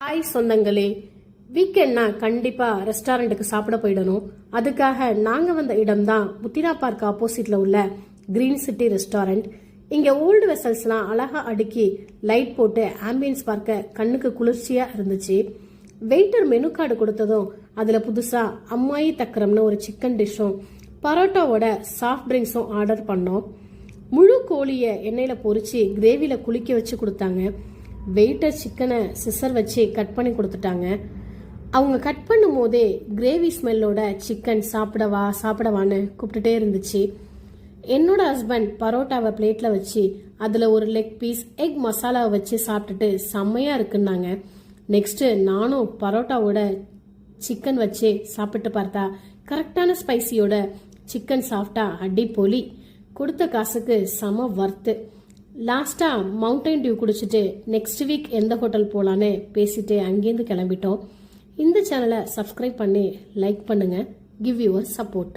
Hi சொந்தங்களே, வீக்கெண்ட்னா கண்டிப்பாக ரெஸ்டாரண்ட்டுக்கு சாப்பிட போயிடணும். அதுக்காக நாங்கள் வந்த இடம் தான் முத்திரா பார்க் ஆப்போசிட்டில் உள்ள கிரீன் சிட்டி ரெஸ்டாரண்ட். இங்கே ஓல்டு வெசல்ஸ்லாம் அழகாக அடுக்கி லைட் போட்டு ஆம்பியன்ஸ் பார்க்க கண்ணுக்கு குளிர்ச்சியாக இருந்துச்சு. வெயிட்டர் மெனு கார்டு கொடுத்ததும் அதில் புதுசாக அம்மாயி தக்கரம்னு ஒரு சிக்கன் டிஷ்ஷும் பரோட்டாவோட சாஃப்ட் ட்ரிங்க்ஸும் ஆர்டர் பண்ணோம். முழு கோழியை எண்ணெயில் பொரிச்சு கிரேவியில் குளிக்க வச்சு கொடுத்தாங்க. வெயிட்டர் சிக்கனை சிசர் வச்சு கட் பண்ணி கொடுத்துட்டாங்க. அவங்க கட் பண்ணும் போதே கிரேவி ஸ்மெல்லோட சிக்கன் சாப்பிடவான்னு கூப்பிட்டுட்டே இருந்துச்சு. என்னோட ஹஸ்பண்ட் பரோட்டாவை பிளேட்டில் வச்சு அதில் ஒரு லெக் பீஸ் எக் மசாலாவை வச்சு சாப்பிட்டுட்டு செம்மையாக இருக்குன்னாங்க. நெக்ஸ்ட்டு நானும் பரோட்டாவோட சிக்கன் வச்சு சாப்பிட்டு பார்த்தா கரெக்டான ஸ்பைசியோட சிக்கன் சாப்பிட்டா அடிப்பொலி. கொடுத்த காசுக்கு செம வர்த்து. லாஸ்ட்டாக மவுண்டைன் டியூ குடிச்சிட்டு நெக்ஸ்ட் வீக் எந்த ஹோட்டல் போகலான்னு பேசிட்டு அங்கேருந்து கிளம்பிட்டோம். இந்த சேனலை சப்ஸ்கிரைப் பண்ணி லைக் பண்ணுங்கள். Give your support.